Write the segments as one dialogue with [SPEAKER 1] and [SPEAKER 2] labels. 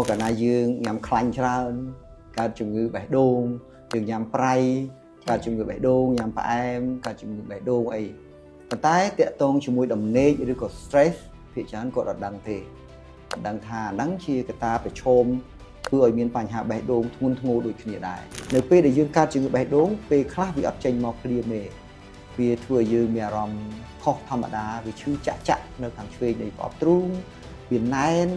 [SPEAKER 1] cả na dương nhằm khănច្រើនកើតជំងឺបេះដូងយើងញ៉ាំប្រៃកើតជំងឺបេះដូងញ៉ាំផ្អែមកើតជំងឺបេះដូងអីប៉ុន្តែតាក់ទងជាមួយដំណេកឬក៏ stress ភាគច្រើនគាត់អត់ដឹងទេអត់ដឹងថាហ្នឹងជាកត្តាប្រឈមធ្វើឲ្យមានបញ្ហាបេះដូងធ្ងន់ធ្ងរដូចគ្នាដែរនៅពេលដែលយើងកើតជំងឺបេះដូងពេលខ្លះវាអត់ចេញមកព្រាមទេវាធ្វើឲ្យយើងមានអារម្មណ៍ខុសធម្មតាវាឈឺចាក់នៅខាងឆ្វេងនៃក្អបទ្រូងវាណែន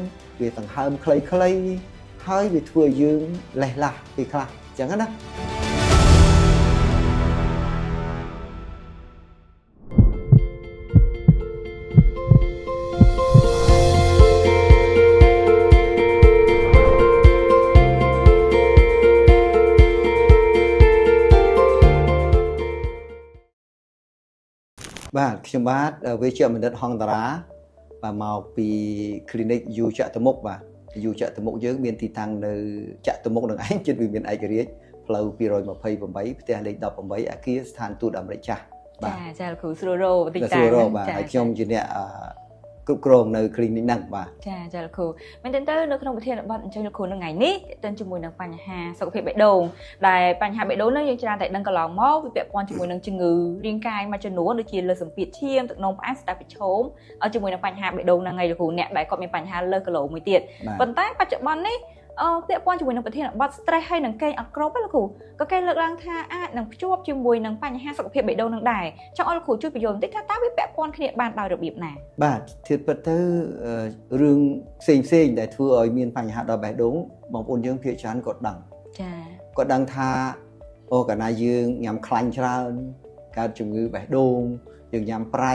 [SPEAKER 1] វាដង្ហើមខ្លីៗហើយវាធ្វើឲ្យយើងលេះឡាស់ពេលខ្លះអញ្ចឹងណាបាទខ្ញុំបាទវេជ្ជបណ្ឌិតហងតារាបាទមកពី clinic យូចតុមុខបាទយូចតុមុខយើងមានទីតាំងនៅចតុមុខនឹងឯងជិតវិមានឯករាជ្យផ្លូវ228ផ្ទះលេខ18អគារស្ថានទូតអាមេរិកចាស់
[SPEAKER 2] បាទចាលោកគ្រូស្រួលរោបន្តិច
[SPEAKER 1] តែស្រួលរោបាទហើយខ្ញុំជាអ្នកគ្រប់គ្រងនៅ clinic ហ្នឹងបាទ
[SPEAKER 2] ចាលោកគ្រូមែនទៅនៅក្នុងប្រធានបទអញ្ចឹងលោកគ្រូនៅថ្ងៃនេះទៅជាមួយនឹងបញ្ហាសុខភាពបេះដូងដែលបញ្ហាបេះដូងហ្នឹងយើងច្រើនតែដឹងកន្លងមកវាពាក់ព័ន្ធជាមួយនឹងជំងឺរាងកាយមួយចំនួនដូចជាលើសសម្ពាធឈាមទឹកនោមផ្អែមស្ទះប្រឈមជាមួយនឹងបញ្ហាបេះដូងហ្នឹងហើយលោកគ្រូអ្នកដែលគាត់មានបញ្ហាលើសគីឡូមួយទៀតប៉ុន្តែបច្ចុប្បន្ននេះពាក់ព័ន្ធជាមួយនឹងប្រធានបទ stress ហើយនឹងគេងអត់គ្រប់ទេលោកគ្រូក៏គេលើកឡើងថាអាចនឹងភ្ជាប់ជាមួយនឹងបញ្ហាសុខភាពបេះដូងនឹងដែរចង់ឲ្យលោកគ្រូជួយបញ្យល់បន្តិចថាតើវាពាក់ព័ន្ធគ្នាបានដោយរបៀបណា
[SPEAKER 1] បាទធៀបពិតទៅរឿងផ្សេងដែលធ្វើឲ្យមានបញ្ហាដល់បេះដូងបងប្អូនយើងភាគច្រើនគាត់ដឹង
[SPEAKER 2] ចា
[SPEAKER 1] គាត់ដឹងថាកាលណាយើងញ៉ាំខ្លាញ់ច្រើនកើតជំងឺបេះដូងយើងញ៉ាំប្រៃ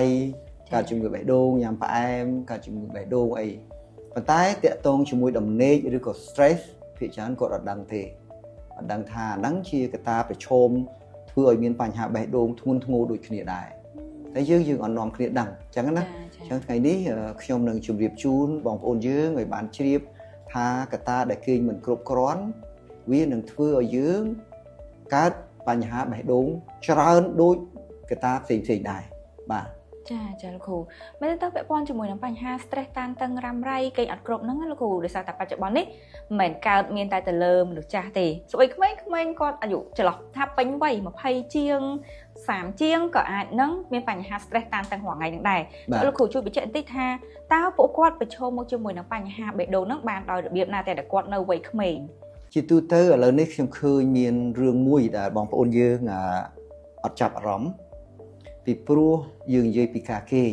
[SPEAKER 1] កើតជំងឺបេះដូងញ៉ាំផ្អែមកើតជំងឺបេះដូងអីប៉ុន្តែតាក់ទងជាមួយដំណេកឬក៏ stress ភាគច្រើនគាត់អត់ដឹងទេអត់ដឹងថាហ្នឹងជាកត្តាប្រឈមធ្វើឲ្យមានបញ្ហាបេះដូងធ្ងន់ធ្ងរដូចគ្នាដែរតែយើងអត់នាំគ្នាដឹងអញ្ចឹងណាអញ្ចឹងថ្ងៃនេះខ្ញុំនឹងជម្រាបជូនបងប្អូនយើងឲ្យបានជ្រាបថាកត្តាដែលគេងមិនគ្រប់គ្រាន់វានឹងធ្វើឲ្យយើងកើតបញ្ហាបេះដូងច្រើនដូចកត្តាផ្សេងដែរបាទ
[SPEAKER 2] ចាលោកគ្រូមែនទៅពាក់ព័ន្ធជាមួយនឹងបញ្ហា stress តានតឹងរ៉ាំរ៉ៃគេងអត់គ្រប់ហ្នឹងលោកគ្រូដោយសារតែបច្ចុប្បន្ននេះមិនមែនកើតមានតែទៅលើមនុស្សចាស់ទេស្អុយក្មេងៗគាត់អាយុចន្លោះថាពេញវ័យ20ជាង30ជាងក៏អាចនឹងមានបញ្ហា stress តានតឹងរាល់ថ្ងៃហ្នឹងដែរលោកគ្រូជួយបញ្ជាក់បន្តិចថាតើពួកគាត់ប្រឈមមកជាមួយនឹងបញ្ហាបេះដូងហ្នឹងបានដោយរបៀបណាតែគាត់នៅវ័យក្មេង
[SPEAKER 1] ជាទូទៅឥឡូវនេះខ្ញុំឃើញមានរឿងមួយដែលបងប្អូនយើងអត់ចាប់អារម្មណ៍ពីព្រោះយើងនិយាយពីការគេង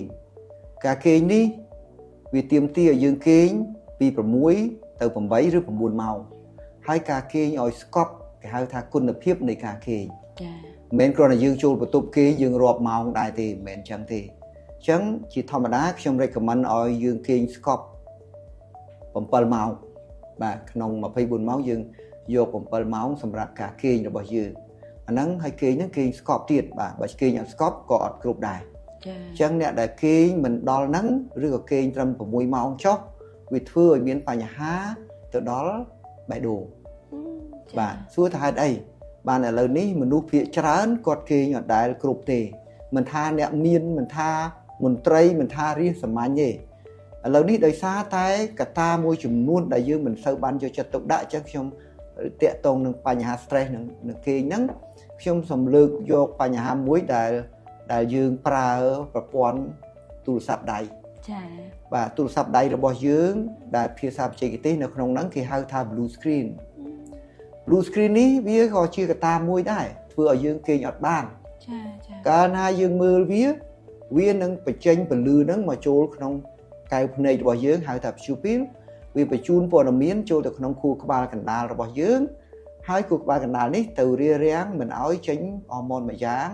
[SPEAKER 1] នេះវាទាមទារឲ្យយើងគេងពី6ទៅ8ឬ9ម៉ោងហើយការគេងឲ្យស្កប់គេហៅថាគុណភាពនៃការគេង
[SPEAKER 2] ចា៎
[SPEAKER 1] មិនមែនគ្រាន់តែយើងចូលបន្ទប់គេងយើងរាប់ម៉ោងដែរទេមិនមែនអញ្ចឹងទេអញ្ចឹងជាធម្មតាខ្ញុំ recommend ឲ្យយើងគេងស្កប់7ម៉ោងបាទក្នុង24ម៉ោងយើងយក7ម៉ោងសម្រាប់ការគេងរបស់យើងអាហ្នឹងហើយគេងហ្នឹងគេងស្កប់ទៀតបាទបើគេងអត់ស្កប់ក៏អត់គ្រប់ដែរ
[SPEAKER 2] ចា៎
[SPEAKER 1] អញ្ចឹងអ្នកដែលគេងមិនដល់ហ្នឹងឬក៏គេងត្រឹម6ម៉ោងចុះវាធ្វើឲ្យមានបញ្ហាទៅដល់បេះដូងបាទសួរថាហេតុអីបានឥឡូវនេះមនុស្សភាគច្រើនគាត់គេងអត់ដែលគ្រប់ទេមិនថាអ្នកមានមិនថាមន្ត្រីមិនថារាជសាមញ្ញទេឥឡូវនេះដោយសារតែកត្តាមួយចំនួនដែលយើងមិនសូវបានយកចិត្តទុកដាក់អញ្ចឹងខ្ញុំតាក់ទងនឹងបញ្ហា stress នឹងគេងហ្នឹងខ្ញុំសូមលើកយកបញ្ហាមួយដែលយើងប្រើប្រព័ន្ធទូរស័ព្ទដៃ
[SPEAKER 2] ចា៎
[SPEAKER 1] បាទទូរស័ព្ទដៃរបស់យើងដែលភាសាបច្ចេកទេសនៅក្នុងហ្នឹងគេហៅថា blue screen នេះវាក៏ជាកត្តាមួយដែរធ្វើឲ្យយើងគេងអត់បាន
[SPEAKER 2] ចា៎
[SPEAKER 1] កាលណាយើងមើលវានឹងបញ្ចេញពន្លឺហ្នឹងមកចូលក្នុងកែវភ្នែករបស់យើងហៅថា pupil វាបញ្ជូនព័ត៌មានចូលទៅក្នុងខួរក្បាលកណ្ដាលរបស់យើងហើយខួរក្បាលកណ្ដាលនេះទៅរារាំងមិនឲ្យចេញហូម៉ូនមួយយ៉ាង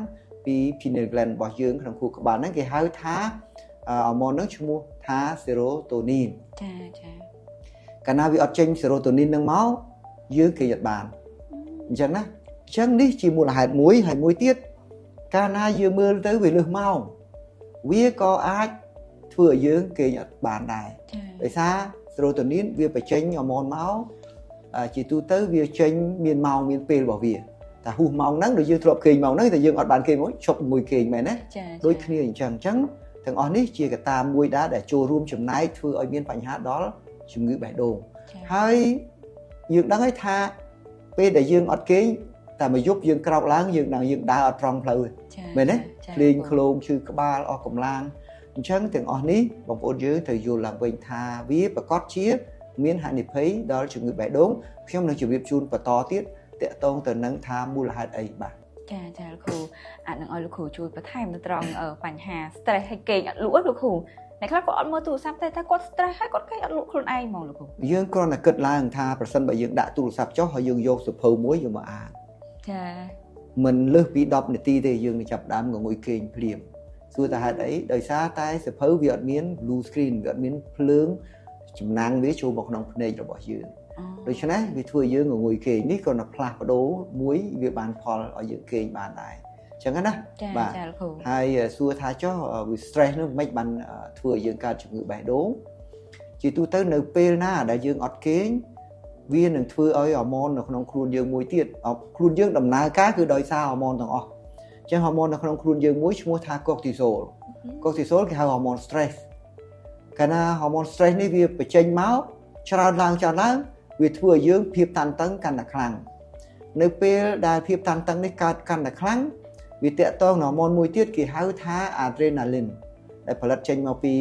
[SPEAKER 1] ពី pineal gland របស់យើងក្នុងខួរក្បាលហ្នឹងគេហៅថាហូម៉ូនហ្នឹងឈ្មោះថា serotonin
[SPEAKER 2] ចា
[SPEAKER 1] កាលណាវាអត់ចេញ serotonin ហ្នឹងមកយើងគេអត់បានអញ្ចឹងណាអញ្ចឹងនេះជាមូលហេតុមួយហើយមួយទៀតកាលណាយើងមើលទៅវាលើសម៉ោងវាក៏អាចធ្វើឲ្យយើងគេអត់បានដែរដោយសារserotonin វាបញ្ចេញហូម៉ូនមកជាទូទៅវាចេញមានម៉ោងមានពេលរបស់វាតែហួសម៉ោងហ្នឹងដូចយើងធ្លាប់គេងម៉ោងហ្នឹងតែយើងអត់បានគេងមកឈប់មួយគេងមែនទេដូចគ្នាអញ្ចឹងទាំងអស់នេះជាកត្តាមួយដែរដែលចូលរួមចំណែកធ្វើឲ្យមានបញ្ហាដល់ជំងឺបេះដូង ហើយយើងដឹងហើយថាពេលដែលយើងអត់គេងតែមកយប់យើងក្រោកឡើងយើងដើរអត់ត្រង់ផ្លូវមែនទេភ្លេងឃ្លោងឈឺក្បាលអស់កម្លាំងអញ្ចឹងទាំងអស់នេះបងប្អូនយើងត្រូវយល់ឡើងវិញថាវាប្រកាសជាមានហានិភ័យដល់ជំងឺបេះដូងខ្ញុំនឹងជម្រាបជូនបន្តទៀតតកតងទៅនឹងថាមូលហេតុអីបាទ
[SPEAKER 2] ចាលោកគ្រូអាចនឹងឲ្យលោកគ្រូជួយបន្ថែមទៅត្រង់បញ្ហា stress ហើយគេងអត់លក់លោកគ្រូអ្នកខ្លះគាត់អត់មើលទូរស័ព្ទទេតែគាត់ stress ហើយគាត់គេងអត់លក់ខ្លួនឯងហ្មងលោកគ្រូ
[SPEAKER 1] យើងគ្រាន់តែគិតឡើងថាប្រសិនបើយើងដាក់ទូរស័ព្ទចុះហើយយើងយកសៀវភៅមួយយកមកអាន
[SPEAKER 2] ចា
[SPEAKER 1] មិនលើសពី10នាទីទេយើងនឹងចាប់ដើមងុយគេងភ្លាមសួរថាហេតុអីដោយសារតែសៀវភៅវាអត់មាន blue screen វាអត់មានភ្លើងចំណាំងវាចូលមកក្នុងភ្នែករបស់យើងដូច្នេះវាធ្វើយើងងុយគេងនេះក៏នៅផ្លាស់ប្ដូរមួយវាបានផលឲ្យយើងគេងបានដែរអញ្ចឹងណា
[SPEAKER 2] បាទចាលោកគ្រូ
[SPEAKER 1] ហើយសួរថាចុះវា stress នោះមិនបានធ្វើឲ្យយើងកើតជំងឺបេះដូងជាទូទៅនៅពេលណាដែលយើងអត់គេងវានឹងធ្វើឲ្យហូម៉ូននៅក្នុងខ្លួនយើងមួយទៀតខ្លួនយើងដំណើរការគឺដោយសារហូម៉ូនទាំងអស់អញ្ចឹងហូម៉ូននៅក្នុងខ្លួនយើងមួយឈ្មោះថា cortisol គេហៅហូម៉ូន stress កាលណាហូម៉ូន stress នេះវាបញ្ចេញមកច្រើនឡើងវាធ្វើឲ្យយើងភាពតានតឹងកាន់តែខ្លាំងនៅពេលដែលភាពតានតឹងនេះកើតកាន់តែខ្លាំងវាតាក់ទងនឹងហូម៉ូនមួយទៀតគេហៅថា adrenaline ដែលផលិតចេញមកពី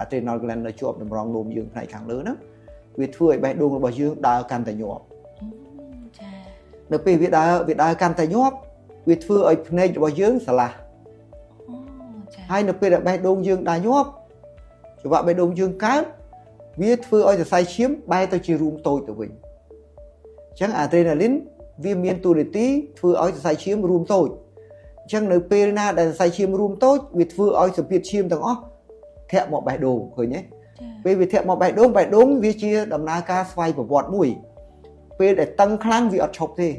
[SPEAKER 1] adrenal gland នៅជាប់តម្រងនោមយើងផ្នែកខាងលើហ្នឹងវាធ្វើឲ្យបេះដូងរបស់យើងដើរកាន់តែញាប់
[SPEAKER 2] ចា
[SPEAKER 1] នៅពេលវាដើរកាន់តែញាប់វាធ្វើឲ្យភ្នែករបស់យើងស្រឡះ
[SPEAKER 2] ចា
[SPEAKER 1] ហើយនៅពេលដែលបេះដូងយើងដើរញាប់ចង្វាក់បេះដូងយើងកើតវាធ្វើឲ្យសរសៃឈាមបែរទៅជារូមតូចទៅវិញអញ្ចឹង adrenaline វាមានតួនាទីធ្វើឲ្យសរសៃឈាមរួមតូចអញ្ចឹងនៅពេលណាដែលសរសៃឈាមរួមតូចវាធ្វើឲ្យសម្ពាធឈាមទាំងអស់ធាក់មកបេះដូងឃើញទេពេលវាធាក់មកបេះដូងវាជាដំណើរការស្វ័យប្រវត្តិមួយពេលដែលតឹងខ្លាំងវាអត់ឈប់ទេ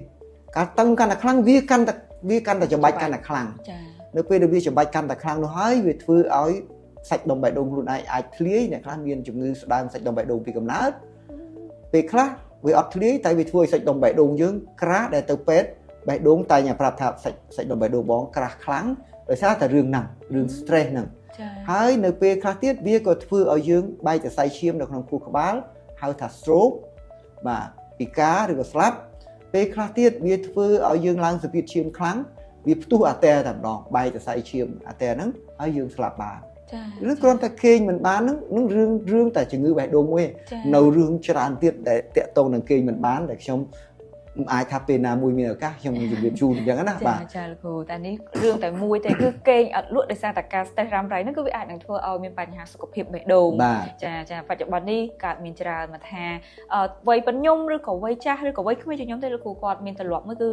[SPEAKER 1] ការតឹងកាន់តែខ្លាំងវាកាន់តែចម្បាច់កាន់តែខ្លាំងនៅពេលដែលវាចម្បាច់កាន់តែខ្លាំងនោះហើយវាធ្វើឲ្យសាច់ដុំបេះដូងខ្លួនឯងអាចធ្លាយអ្នកខ្លះមានជំងឺស្ដើងសាច់ដុំបេះដូងពីកំណើតពេលខ្លះវាអត់ធ្លាយតែវាធ្វើឲ្យសាច់ដុំបេះដូងយើងក្រាស់ដែលទៅពេទ្យបេះដូងតែញប្រាប់ថាសាច់ដុំបេះដូងបងក្រាស់ខ្លាំងដោយសារតែរឿងហ្នឹងរឿង stress ហ្នឹងហើយនៅពេលខ្លះទៀតវាក៏ធ្វើឲ្យយើងបែកសរសៃឈាមនៅក្នុងខួរក្បាលហៅថា stroke បាទពិការឬក៏ស្លាប់ពេលខ្លះទៀតវាធ្វើឲ្យយើងឡើងសម្ពាធឈាមខ្លាំងវាផ្ទុះអាទែតែម្ដងបែកសរសៃឈាមអាទែហ្នឹងហើយយើងស្លាប់បានឬគ្រាន់តែគេងមិនបាននឹងរឿងតែជំងឺបេះដូងមួយនៅរឿងច្រើនទៀតដែលតាក់ទងនឹងគេងមិនបានដែលខ្ញុំអាចថាពេលណាមួយមានឱកាសខ្ញុំនឹងជម្រាបជូនអញ្ចឹងណា
[SPEAKER 2] បាទចាលោកគ្រូតែនេះរឿងតែមួយទេគឺគេងអត់លក់ដោយសារតែការ stress រ៉ាំរ៉ៃហ្នឹងគឺវាអាចនឹងធ្វើឲ្យមានបញ្ហាសុខភាពបេះដូងចាបច្ចុប្បន្ននេះកើតមានច្រើនមកថាវ័យបញ្ញំឬក៏វ័យចាស់ឬក៏វ័យក្មេងជាខ្ញុំទេលោកគ្រូគាត់មានទម្លាប់មួយគឺ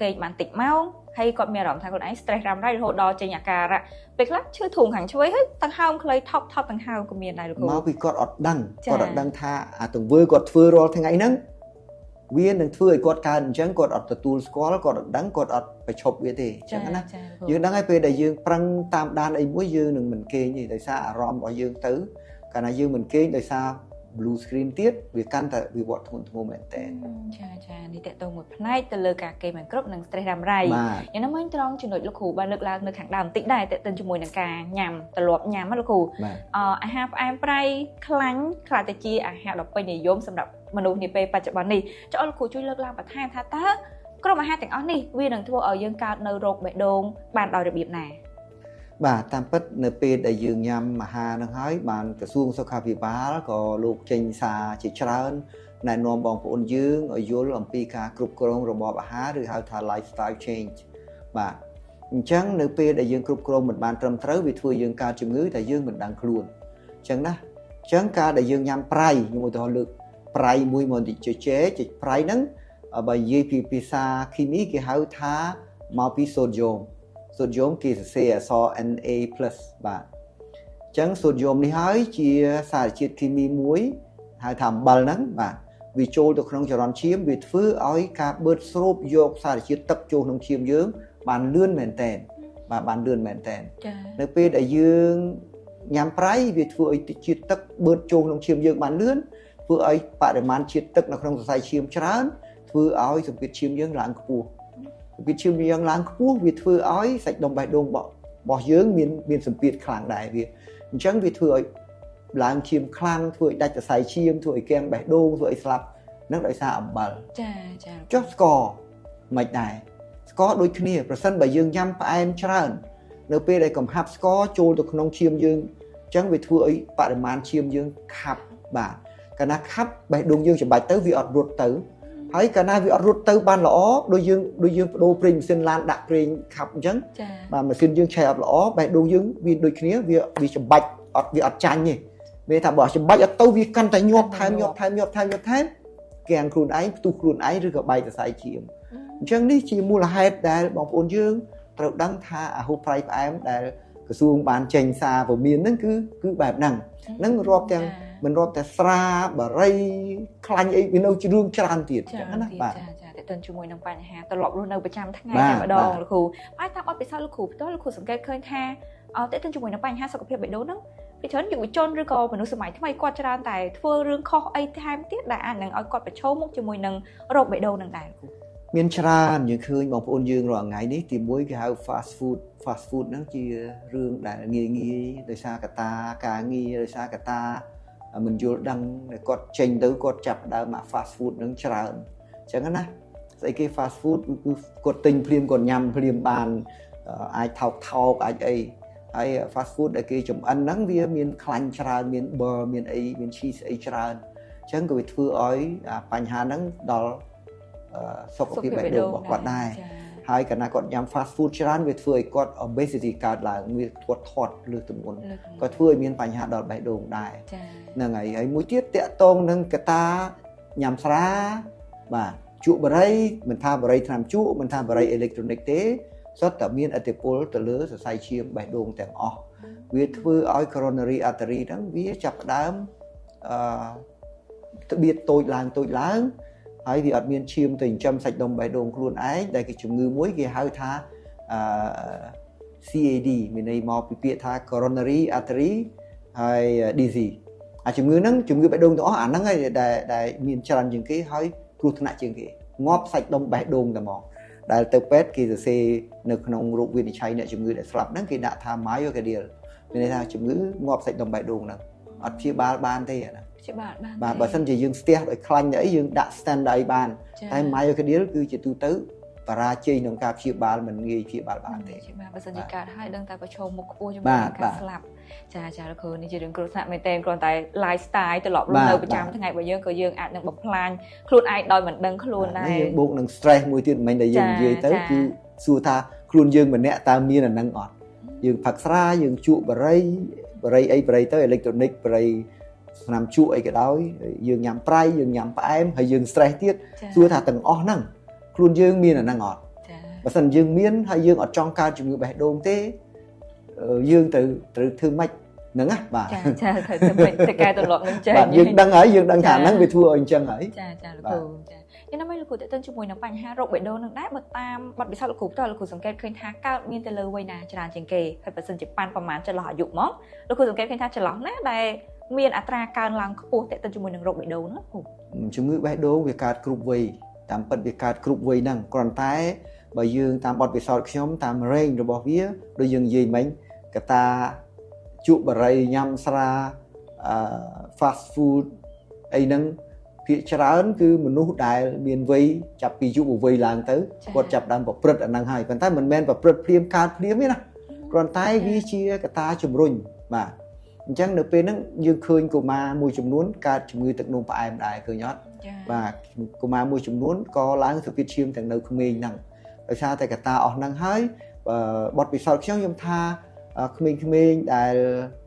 [SPEAKER 2] គេងបានតិចម៉ោងហើយគាត់មានអារម្មណ៍ថាខ្លួនឯង stress រ៉ាំរ៉ៃរហូតដល់ចេញអាការៈពេលខ្លះឈឺធូងខាងឆ្វេងហើយដង្ហើមខ្លីថប់ដង្ហើមក៏មានដែរលោកគ្រូ
[SPEAKER 1] មកពីគាត់អត់ដឹងថាអាទង្វើគាត់ធ្វើរាល់ថ្ងៃហ្នឹងវានឹងធ្វើឲ្យគាត់កើតអញ្ចឹងគាត់អត់ទទួលស្គាល់គាត់អត់ដឹងគាត់អត់ប្រឈប់វាទេអញ្ចឹងណាយើងដឹងហើយពេលដែលយើងប្រឹងតាមដានអីមួយយើងនឹងមិនគេងទេដោយសារអារម្មណ៍របស់យើងទៅកាលណាយើងមិនគេងដោយសារ blue screen ទៀតវាកាន់តែវាវត្តធ្ងន់ធ្ងរមែនតើ
[SPEAKER 2] ចានេះតកតងមួយផ្នែកទៅលើការគេងមិនគ្រប់និង stress រ៉ាំរ៉ៃយ៉ាងណាមិញត្រង់ចំណុចលោកគ្រូបានលើកឡើងនៅខាងដើមបន្តិចដែរតកតងជាមួយនឹងការញ៉ាំទម្លាប់ញ៉ាំណាលោកគ្រូអាហារផ្អែមប្រៃខ្លាញ់ខ្លះទៅជាអាហារដ៏ពេញនិយមសម្រាប់មនុស្សនាពេលបច្ចុប្បន្ននេះចុះលោកគ្រូជួយលើកឡើងបន្ថែមថាតើក្រុមអាហារទាំងអស់នេះវានឹងធ្វើឲ្យយើងកើតនៅរោគបេះដូងបានដោយរបៀបណា
[SPEAKER 1] បាទតាមពិតនៅពេលដែលយើងញ៉ាំអាហារនឹងហើយបានក្រសួងសុខាភិបាលក៏លោកចេញសារជាច្រើនណែនាំបងប្អូនយើងឲ្យយល់អំពីការគ្រប់គ្រងរបបអាហារឬហៅថា lifestyle change បាទអញ្ចឹងនៅពេលដែលយើងគ្រប់គ្រងមិនបានត្រឹមត្រូវវាធ្វើយើងកើតជំងឺតែយើងមិនដឹងខ្លួនអញ្ចឹងណាអញ្ចឹងការដែលយើងញ៉ាំប្រៃខ្ញុំឧទាហរណ៍លើកប្រៃមួយមកជជែកប្រៃហ្នឹងបើនិយាយពីភាសាគីមីគេហៅថាមកពីសូដ្យូមគេសរសេរអក្សរ Na+ បាទអញ្ចឹងសូដ្យូមនេះហើយជាសារជាតិគីមីមួយហៅថាអំបិលហ្នឹងបាទវាចូលទៅក្នុងចរន្តឈាមវាធ្វើឲ្យការបឺតស្រូបយកសារជាតិទឹកចូលក្នុងឈាមយើងបានលឿនមែនតើបានលឿនមែនតើនៅពេលដែលយើងញ៉ាំប្រៃវាធ្វើឲ្យជាតិទឹកបឺតចូលក្នុងឈាមយើងបានលឿនធ្វើឲ្យបរិមាណជាតិទឹកនៅក្នុងសរសៃឈាមច្រើនធ្វើឲ្យសម្ពាធឈាមយើងឡើងខ្ពស់សម្ពាធឈាមយើងឡើងខ្ពស់វាធ្វើឲ្យសាច់ដុំបេះដូងរបស់យើងមានសម្ពាធខ្លាំងដែរវាអញ្ចឹងវាធ្វើឲ្យ ឡើងឈាមខ្លាំងធ្វើឲ្យដាច់សរសៃឈាមធ្វើឲ្យគាំងបេះដូងធ្វើឲ្យស្លាប់នឹងដោយសារអំបិល
[SPEAKER 2] ចាចា
[SPEAKER 1] ចុះស្ករមិនដែរស្ករដូចគ្នាប្រសិនបើយើងញ៉ាំផ្អែមច្រើននៅពេលដែលកំហាប់ស្ករចូលទៅក្នុងឈាមយើងអញ្ចឹងវាធ្វើឲ្យបរិមាណឈាមយើងខាប់បាទកាលណាខាប់បេះដូងយើងច្បាច់ទៅវាអត់រត់ទៅហើយកាលណាវាអត់រត់ទៅបានល្អដូចយើងបដូរប្រេងម៉ាស៊ីនឡានដាក់ប្រេងខាប់អញ្ចឹង
[SPEAKER 2] ចា
[SPEAKER 1] បាទម៉ាស៊ីនយើងឆេះអត់ល្អបេះដូងយើងវាដូចគ្នាវាច្បាច់វាអត់ចាញ់ទេវាថាបើច្បាច់អត់ទៅវាកាន់តែញាប់ថែមគាំងខ្លួនឯងផ្ទុះខ្លួនឯងឬក៏បែកសរសៃឈាមអញ្ចឹងនេះជាមូលហេតុដែលបងប្អូនយើងត្រូវដឹងថាអាហូបប្រៃផ្អែមដែលក្រសួងបានចេញសារពមៀនហ្នឹងគឺបែបហ្នឹងរាប់ទាំងមិនរាប់តែស្រាបារីខ្លាញ់អីវានៅជារឿងច្រើនទៀតអញ្ចឹងណាបាទ
[SPEAKER 2] ចាតែទៅជាមួយនឹងបញ្ហាត្រឡប់រស់នៅប្រចាំថ្ងៃតែម្ដងលោកគ្រូហើយតាមអត់ពិសោធន៍លោកគ្រូផ្ទាល់លោកគ្រូសង្កេតឃើញថាតើទៅជាមួយនឹងបញ្ហាសុខភាពបេះដូងហ្នឹងពីច្រើនយុវជនឬក៏មនុស្សសម័យថ្មីគាត់ច្រើនតែធ្វើរឿងខុសអីថែមទៀតដែលអាចនឹងឲ្យគាត់ប្រឈមមុខជាមួយនឹងโรคបេះដូងនឹងដែរលោកគ្រូ
[SPEAKER 1] មានច្រើនយើងឃើញបងប្អូនយើងរាល់ថ្ងៃនេះទីមួយគេហៅ fast food ហ្នឹងជារឿងដែលងាយដោយសារកត្តាការងារដោយសារកត្តាមិនយល់ដឹងគាត់ចេញទៅគាត់ចាប់ដើមមក fast food ហ្នឹងច្រើនអញ្ចឹងណាស្អីគេ fast food គឺគាត់ទិញភ្លាមគាត់ញ៉ាំភ្លាមបានអាចថោកអាចអីហើយ fast food ដែលគេចម្អិនហ្នឹងវាមានខ្លាញ់ច្រើនមាន burr មានអីមាន cheese អីច្រើនអញ្ចឹងក៏វាធ្វើឲ្យបញ្ហាហ្នឹងដល់សុខភាពបេះដូងរបស់គាត់ដែរហើយកាលណាគាត់ញ៉ាំ fast food ច្រើនវាធ្វើឲ្យគាត់ obesity កើតឡើងវាគាត់ធាត់លើសទម្ងន់ក៏ធ្វើឲ្យមានបញ្ហាដល់បេះដូងដែរហ្នឹងហើយមួយទៀតតាក់ទងនឹងកត្តាញ៉ាំស្រាបាទជក់បារីមិនថាបារីថ្នាំជក់មិនថាបារីអេឡិចត្រូនិកទេសុទ្ធតែមានឥទ្ធិពលទៅលើសរសៃឈាមបេះដូងទាំងអស់វាធ្វើឲ្យ coronary artery ហ្នឹងវាចាប់ផ្ដើមត្បៀតតូចឡើងហើយវាអត់មានឈាមទៅចិញ្ចឹមសាច់ដុំបេះដូងខ្លួនឯងដែលគេជំងឺមួយគេហៅថាCAD មានន័យមកពីពាក្យថា coronary artery ហើយ disease ជំងឺហ្នឹងជំងឺបេះដូងទាំងអស់អាហ្នឹងហើយដែលមានច្រើនជាងគេហើយគ្រោះថ្នាក់ជាងគេងាប់សាច់ដុំបេះដូងតែមកដែលទៅពេទ្យគេសរសេរនៅក្នុងរោគវិនិច្ឆ័យអ្នកជំងឺដែលស្លាប់ហ្នឹងគេដាក់ថា myocardial មានន័យថាជំងឺងាប់សាច់ដុំបេះដូងហ្នឹងអត់ព្យាបាលបានទេអាហ្នឹងបាទបើសិនជាយើងស្ទះដោយខ្លាញ់អីយើងដាក់ stand អីបានតែ myocardial គឺជាទូទៅបរាជ័យក្នុងការព្យាបាលមិនងាយព្យាបាលបានទេ
[SPEAKER 2] បាទបើសិនជាកើតហើយដឹងតែប្រឈមមុខខ្ពស់ជាមួយនឹងការស្លាប់ចាលោកគ្រូនេះជារឿងគ្រោះថ្នាក់មែនទែនគ្រាន់តែ lifestyle ត្រឡប់រស់នៅប្រចាំថ្ងៃរបស់យើងក៏យើងអាចនឹងបំផ្លាញខ្លួនឯងដោយមិនដឹងខ្លួនដែរ
[SPEAKER 1] យើងបូកនឹង stress មួយទៀតមិនដែលយើងនិយាយទៅគឺសួរថាខ្លួនយើងម្នាក់តើមានអានឹងអត់យើងផឹកស្រាយើងជក់បារីអីបារីទៅអេឡិចត្រូនិកបារីស្នាមជក់អីក៏ដោយយើងញ៉ាំប្រៃយើងញ៉ាំផ្អែមហើយយើង stress ទៀតសួរថាទាំងអស់ហ្នឹងខ្លួនយើងមានអាហ្នឹងអត់បើសិនយើងមានហើយយើងអត់ចង់កើតជំងឺបេះដូងទេយើងត្រូវធ្វើម៉េចហ្នឹងណាបាទ
[SPEAKER 2] ចាត្រូវធ្វើម៉េចទៅកែត្រឡប់នឹងចេះ
[SPEAKER 1] បាទយើងដឹងហើយយើងដឹងថាហ្នឹងវាធ្វើឲ្យអញ្ចឹងហើយ
[SPEAKER 2] ចាលោកគ្រូចាយ៉ាងណាមិញលោកគ្រូតើទៅជាមួយនឹងបញ្ហារោគបេះដូងនឹងដែរបើតាមបទពិសោធន៍លោកគ្រូតើលោកគ្រូសង្កេតឃើញថាកើតមានទៅលើវ័យណាច្រើនជាងគេហើយបើសិនជាប៉ាន់ប្រមាណចន្លោះអាយុមកលោកគ្រូសង្កេតឃើញថាចន្លោះណាដែលមានអត្រាកើនឡើងខ្ពស់តើទៅជាមួយនឹងរោគបេះដូងហ្នឹង
[SPEAKER 1] ជំងឺបេះដូងវាកើតគ្រប់វ័យតាមពិតវាកើតគ្រប់វ័យហ្នឹងគ្រាន់តែបើយើងតាមបទពិសោធន៍ខ្ញុំតាម range របស់វាដូចយើងនិយាយមិញកត្តាជក់បារីញ៉ាំស្រា fast food អីហ្នឹងភាគច្រើនគឺមនុស្សដែលមានវ័យចាប់ពីយុវវ័យឡើងទៅគាត់ចាប់ដើមប្រព្រឹត្តអាហ្នឹងហើយប៉ុន្តែមិនមែនប្រព្រឹត្តភ្លាមកើតភ្លាមទេណាគ្រាន់តែវាជាកត្តាជំរុញបាទអញ្ចឹងនៅពេលហ្នឹងយើងឃើញកុមារមួយចំនួនកើតជំងឺទឹកនោមផ្អែមដែរឃើញអត់បាទកុមារមួយចំនួនក៏ឡើងសម្ពាធឈាមទាំងនៅក្មេងហ្នឹងដោយសារតែកត្តាអស់ហ្នឹងហើយបទពិសោធន៍ខ្ញុំថាក្មេងៗដែល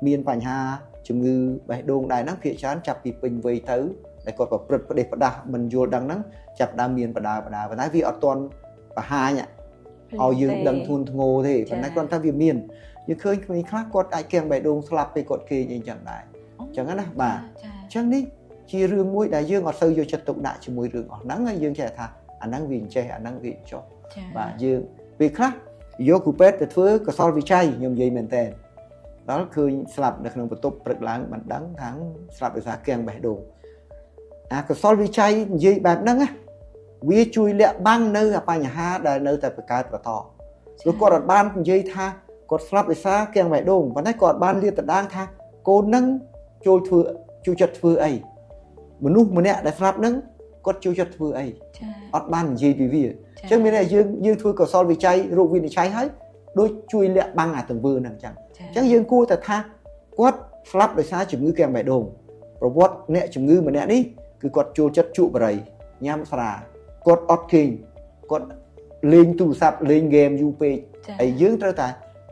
[SPEAKER 1] មានបញ្ហាជំងឺបេះដូងដែរហ្នឹងភាគច្រើនចាប់ពីពេញវ័យទៅដែលគាត់ប្រព្រឹត្តផ្ដេសផ្ដាស់មិនយល់ដឹងហ្នឹងចាប់ដើមមានបដាប៉ុន្តែវាអត់ទាន់បង្ហាញឲ្យយើងដឹងធូនធ្ងរទេប៉ុន្តែគាត់ថាវាមានយើងឃើញក្មេងខ្លះគាត់អាចគាំងបេះដូងស្លាប់ពេលគាត់គេងអីចឹងដែរអញ្ចឹងណាបាទអញ្ចឹងនេះជារឿងមួយដែលយើងអត់សូវយកចិត្តទុកដាក់ជាមួយរឿងអស់ហ្នឹងហើយយើងចេះថាអាហ្នឹងវាចេះអាហ្នឹងវាចុះបាទយើងពេលខ្លះយកគ្រូពេទ្យទៅធ្វើកសលវិច័យខ្ញុំនិយាយមែនតើដល់ឃើញស្លាប់នៅក្នុងបន្ទប់ព្រឹកឡើងមិនដឹងថាស្លាប់ដោយសារគាំងបេះដូងអាកសលវិច័យនិយាយបែបហ្នឹងណាវាជួយលាក់បាំងនៅបញ្ហាដែលនៅតែបង្កើតបន្តព្រោះគាត់អត់បាននិយាយថាគាត់ស្លាប់ដោយសារគាំងបេះដូងប៉ុន្តែគាត់បានលាតត្រដាងថាកូនហ្នឹង ចូលចិត្តធ្វើអីមនុស្សម្នាក់ដែលស្លាប់ហ្នឹងគាត់ចូលចិត្តធ្វើអី
[SPEAKER 2] ចា
[SPEAKER 1] អត់បាននិយាយពីវាអញ្ចឹងមានន័យយើងធ្វើកុសលវិច័យរោគវិនិច្ឆ័យហើយដូចជួយលាក់បាំងអាទង្វើហ្នឹងអញ្ចឹង អញ្ចឹងយើងគួរតែថាគាត់ស្លាប់ដោយសារជំងឺកាំងបេះដូងប្រវត្តិអ្នកជំងឺម្នាក់នេះគឺគាត់ចូលចិត្តជក់បារីញ៉ាំស្រាគាត់អត់គេងគាត់លេងទូរស័ព្ទលេងហ្គេមយូរពេកហើយយើងត្រូវតែ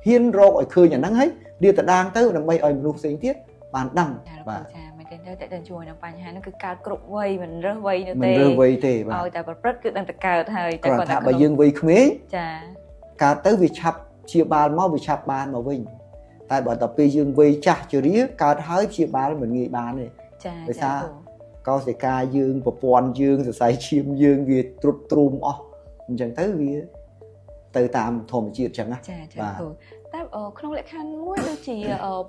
[SPEAKER 1] ហ៊ានរកឲ្យឃើញអាហ្នឹងហើយលាតដាងទៅដើម្បីឲ្យមនុស្សផ្សេងទៀតបានដឹង
[SPEAKER 2] បាទចាមែនទេតែជួយនឹងបញ្ហាហ្នឹងគឺកើតគ្រប់វ័យមិនរើសវ័យនោះទេ
[SPEAKER 1] មិនរើសវ័យទេបាទ
[SPEAKER 2] ឲ្យតែប្រព្រឹត្តគឺដឹងតែកើតហើយតែ
[SPEAKER 1] គាត់ថាបើយើងវ័យក្មេង
[SPEAKER 2] ចា
[SPEAKER 1] កើតទៅវាឆាប់ព្យាបាលមកវាឆាប់បានមកវិញតែបើដល់ពេលយើងវ័យចាស់ជរាកើតហើយព្យាបាលមិនងាយបានទេ
[SPEAKER 2] ចា
[SPEAKER 1] ដោយសារកោសិកាយើងប្រព័ន្ធយើងសរសៃឈាមយើងវាទ្រុឌទ្រោមអស់អញ្ចឹងទៅវាទៅតាមធម្មជាតិអញ្ចឹងណា
[SPEAKER 2] ចាគ្រូតែក្នុងលក្ខខណ្ឌមួយដូចជា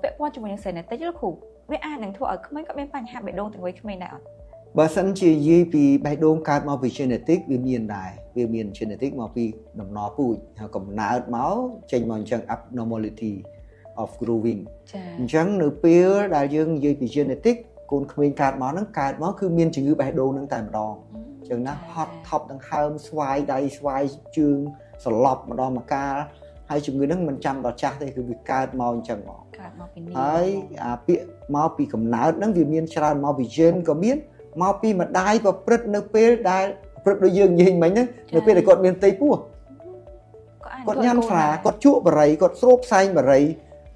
[SPEAKER 2] ពាក់ព័ន្ធជាមួយនឹង genetic លោកគ្រូវាអាចនឹងធ្វើឲ្យក្មេងក៏មានបញ្ហាបេះដូងទាំងវ័យក្មេងដែរអត់
[SPEAKER 1] បើសិនជានិយាយពីបេះដូងកើតមកពី genetic វាមានដែរវាមាន genetic មកពីដំណពូជហើយកំណើតមកចេញមកអញ្ចឹង abnormality of growing
[SPEAKER 2] ចា
[SPEAKER 1] អញ្ចឹងនៅពេលដែលយើងនិយាយពី genetic កូនក្មេងកើតមកហ្នឹងកើតមកគឺមានជំងឺបេះដូងហ្នឹងតែម្ដងអញ្ចឹងណាហត់ថប់ដង្ហើមស្វាយដៃស្វាយជើងសន្លប់ម្ដងម្កាលហើយជំងឺហ្នឹងមិនចាំដល់ចាស់ទេគឺវាកើតមកអញ្ចឹងមក
[SPEAKER 2] កើតមកពីនេះ
[SPEAKER 1] ហើយអាពាក្យមកពីកំណើតហ្នឹងវាមានច្រើនមកពី gene ក៏មានមកពីម្ដាយប្រព្រឹត្តនៅពេលដែលប្រព្រឹត្តដូចយើងនិយាយមិញហ្នឹងនៅពេលដែលគាត់មានផ្ទៃពោះគាត់ញ៉ាំស្រាគាត់ជក់បារីគាត់ស្រូបផ្សែងបារី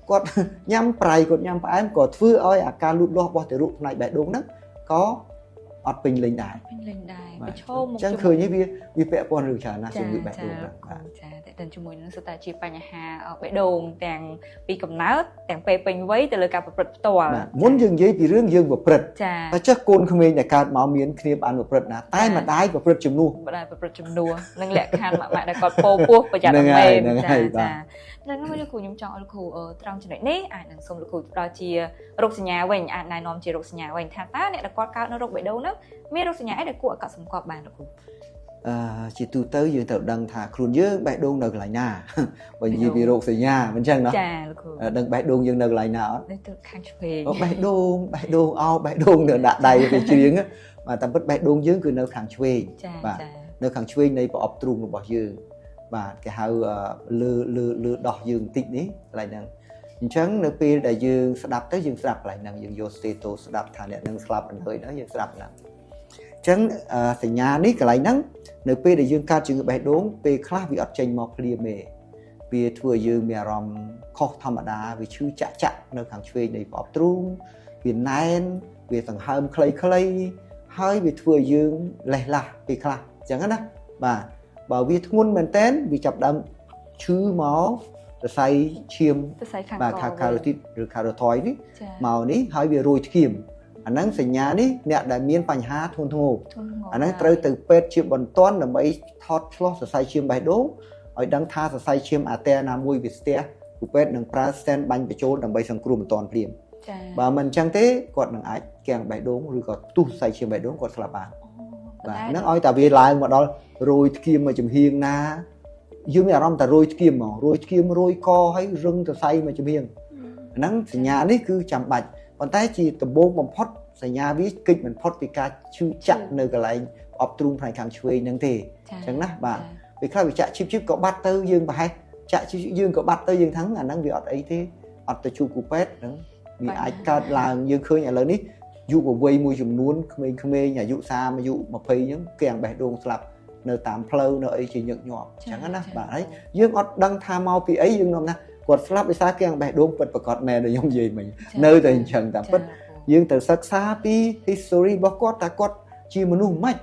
[SPEAKER 1] គាត់ញ៉ាំប្រៃគាត់ញ៉ាំផ្អែមក៏ធ្វើឲ្យអាការលូតលាស់របស់ទារកផ្នែកបេះដូងហ្នឹងក៏អត់ពេញលេញដែរ
[SPEAKER 2] ពេញលេញដែរប្រឈមមុខ
[SPEAKER 1] អញ្ចឹងឃើញវាពាក់ព័ន្ធរឿងច្រើនណាស់ជំងឺបេះដូងហ្នឹងបាទ
[SPEAKER 2] ចាតែជាមួយនឹងសុទ្ធតែជាបញ្ហាបេះដូងទាំងពីកំណើតទាំងពេលពេញវ័យទៅលើការប្រព្រឹត្តផ្ទាល់
[SPEAKER 1] មុនយើងនិយាយពីរឿងយើងប្រព្រឹត្ត
[SPEAKER 2] ចា
[SPEAKER 1] តែចេះកូនក្មេងដែលកើតមកមានគ្នាបានប្រព្រឹត្តណាតែម្ដាយប្រព្រឹត្តជំនួស
[SPEAKER 2] ម្ដាយប្រព្រឹត្តជំនួសនិងលក្ខខណ្ឌម៉ាក់ដែលគាត់ពោពោះប្រយ័ត្នមេចានឹងលោកគ្រូខ្ញុំចង់ឲ្យលោកគ្រូត្រង់ចំណុចនេះអាចនឹងសូមលោកគ្រូផ្ដល់ជារោគសញ្ញាវិញអាចណែនាំជារោគសញ្ញាវិញថាតើអ្នកដែលគាត់កើតនៅរោគបេះដូងហ្នឹងមានរោគសញ្ញាអីដែលគួរឲ្យកត់សម្គាល់បានលោកគ្រូ
[SPEAKER 1] ជាទូទៅយើងត្រូវដឹងថាខ្លួនយើងបេះដូងនៅកន្លែងណាបើនិយាយពីរោគសញ្ញាមិនចឹងណា
[SPEAKER 2] ចាលោកគ្រូ
[SPEAKER 1] ដឹងបេះដូងយើងនៅកន្លែងណាអត់
[SPEAKER 2] នៅទៅខាងឆ្វេង
[SPEAKER 1] បេះដូងបេះដូងនៅដាក់ដៃទៅជ្រៀងបាទតាមពិតបេះដូងយើងគឺនៅខាងឆ្វេង
[SPEAKER 2] ចា
[SPEAKER 1] បាទ
[SPEAKER 2] ចា
[SPEAKER 1] នៅខាងឆ្វេងនៃប្រអប់ទ្រូងរបស់យើងបាទគេហៅលើដោះយើងបន្តិចនេះកន្លែងហ្នឹងអញ្ចឹងនៅពេលដែលយើងស្ដាប់ទៅយើងស្ដាប់កន្លែងហ្នឹងយើងយក status ស្ដាប់ថាអ្នកនឹងស្លាប់ហើយណាយើងស្ដាប់ហ្នឹងអញ្ចឹងសញ្ញានេះកន្លែងហ្នឹងនៅពេលដែលយើងកើតជំងឺបេះដូងពេលខ្លះវាអត់ចេញមកភ្លាមទេវាធ្វើឲ្យយើងមានអារម្មណ៍ខុសធម្មតាវាឈឺចាក់នៅខាងឆ្វេងនៃប្រអប់ទ្រូងវាណែនវាដង្ហើមខ្លីៗហើយវាធ្វើឲ្យយើងលេះឡាស់ពេលខ្លះអញ្ចឹងណាបាទបើវាធ្ងន់មែនតើវាចាប់ដើមឈឺមកសរសៃឈាម
[SPEAKER 2] ទៅស្អីខាង
[SPEAKER 1] បាទcarotid ឬ carotid នេះ
[SPEAKER 2] ចា
[SPEAKER 1] មកនេះហើយវារួយធ្គាមអាហ្នឹងសញ្ញានេះអ្នកដែលមានបញ្ហាធ្ងន់ធ្ងរអាហ្នឹងត្រូវទៅពេទ្យជាបន្ទាន់ដើម្បីថតឆ្លោះសរសៃឈាមបេះដូងឲ្យដឹងថាសរសៃឈាមអាទែណាមួយវាស្ទះគ្រូពេទ្យនឹងប្រើ stent បាញ់បញ្ចូលដើម្បីសង្គ្រោះបន្ទាន់ភ្លាម
[SPEAKER 2] ចា
[SPEAKER 1] បើមិនអញ្ចឹងទេគាត់នឹងអាចគាំងបេះដូងឬក៏ផ្ទុះសរសៃឈាមបេះដូងគាត់ស្លាប់បានបាទហ្នឹងឲ្យតែវាឡើងមកដល់រួយធ្គាមមកចំហៀងណាយើងមានអារម្មណ៍ថារួយធ្គាមមករួយធ្គាមរួយកហើយរឹងសរសៃមកចំហៀងហ្នឹងសញ្ញានេះគឺចាំបាច់ប៉ុន្តែជាដំបូងបំផុតសញ្ញាវាកិច្ចមិនផុតពីការឈឺចាក់នៅកន្លែងអបទ្រូងផ្នែកខាងឆ្វេងហ្នឹងទេអញ្ចឹងណាបាទពេលខ្លះវាចាក់ឈីបក៏បាត់ទៅយើងប្រហែលចាក់ឈីបយើងក៏បាត់ទៅយើងថាអាហ្នឹងវាអត់អីទេអត់ទៅជួបគ្រូពេទ្យហ្នឹងវាអាចកើតឡើងយើងឃើញឥឡូវនេះយុវវ័យមួយចំនួនក្មេងៗអាយុ30អាយុ20អញ្ចឹងគាំងបេះដូងស្លាប់នៅតាមផ្លូវនៅអីជាញឹកញាប់អញ្ចឹងណាបាទហើយយើងអត់ដឹងថាមកពីអីយើងនាំណាគាត់ស្លាប់ដោយសារគាំងបេះដូងពិតប្រាកដមែនដែលខ្ញុំនិយាយមិញនៅតែអញ្ចឹងតាមពិតយើងត្រូវសិក្សាពី history របស់គាត់ថាគាត់ជាមនុស្សម៉េចអ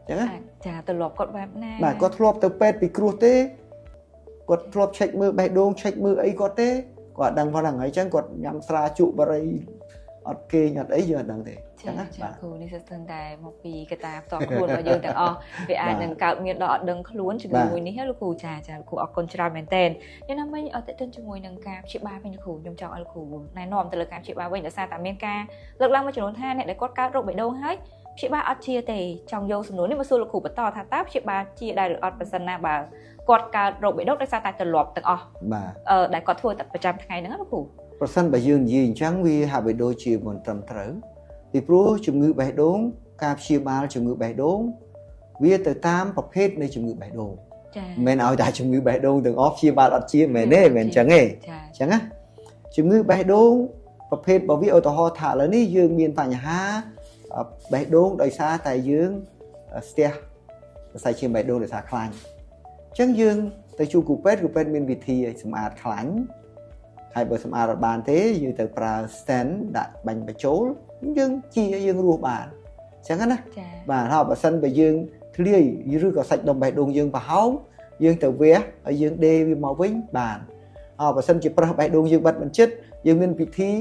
[SPEAKER 1] ញ្ចឹងណា
[SPEAKER 2] ចាទៅលប់គាត់បែបណា
[SPEAKER 1] បាទគាត់ធ្លាប់ទៅពេទ្យពីគ្រោះទេគាត់ធ្លាប់ check មើលបេះដូង check មើលអីគាត់ទេគាត់ដឹងផងហ្នឹងហើយអញ្ចឹងគាត់ញ៉ាំស្រាជក់បារីអត់គេអត់អីយើងអត់ដឹងទេអញ្ចឹងណាបាទ
[SPEAKER 2] គ្រូនេះស្ទើរតែមកពីកតាផ្ទាល់ខ្លួនរបស់យើងទាំងអស់វាអាចនឹងកើតមានដល់អត់ដឹងខ្លួនជំងឺមួយនេះលោកគ្រូចាលោកគ្រូអរគុណច្រើនមែនតើយ៉ាងណាមិញអត់តេតិនជាមួយនឹងការព្យាបាលវិញលោកគ្រូខ្ញុំចង់ឲ្យលោកគ្រូណែនាំទៅលើការព្យាបាលវិញដោយសារតែមានការលើកឡើងមួយចំនួនថាអ្នកដែលគាត់កើតរោគបេះដូងហើយព្យាបាលអត់ជាទេចង់យកសំណួរនេះមកសួរលោកគ្រូបន្តថាតើព្យាបាលជាដែរឬអត់ប្រសិនណាបើគាត់កើតរោគបេះដូងដោយសារតែទម្លាប់ទាំងអស់
[SPEAKER 1] បាទ
[SPEAKER 2] ដែលគាត់ធ្វើតែប្រចាំថ្ងៃហ្នឹងលោកគ្រូ
[SPEAKER 1] ប្រសិនបើយើងនិយាយអញ្ចឹងវាហាក់បីដូចជាមិនត្រឹមត្រូវពីព្រោះជំងឺបេះដូងការព្យាបាលជំងឺបេះដូងវាទៅតាមប្រភេទនៃជំងឺបេះដូង
[SPEAKER 2] ចា៎
[SPEAKER 1] មិនឲ្យតែជំងឺបេះដូងទាំងអស់ព្យាបាលអត់ជាមែនទេមិនអញ្ចឹងទេ
[SPEAKER 2] ចា៎
[SPEAKER 1] អញ្ចឹងណាជំងឺបេះដូងប្រភេទរបស់វាឧទាហរណ៍ថាឥឡូវនេះយើងមានបញ្ហាបេះដូងដោយសារតែយើងស្ទះសរសៃឈាមបេះដូងដោយសារខ្លាញ់អញ្ចឹងយើងទៅជួបគ្រូពេទ្យមានវិធីឲ្យសម្អាតខ្លាញ់ហើយបើសម្អាតអត់បានទេយើងទៅប្រើ stent ដាក់បាញ់បញ្ចូលយើងជាយើងរស់បានអញ្ចឹងណា
[SPEAKER 2] ចា៎
[SPEAKER 1] បាទហើយបើសិនបើយើងធ្លាយឬក៏សាច់ដុំបេះដូងយើងប្រហោងយើងទៅវះហើយយើងដេរវាមកវិញបានហើយបើសិនជាប្រឹសបេះដូងយើងបិទមិនជិតយើងមានវិធី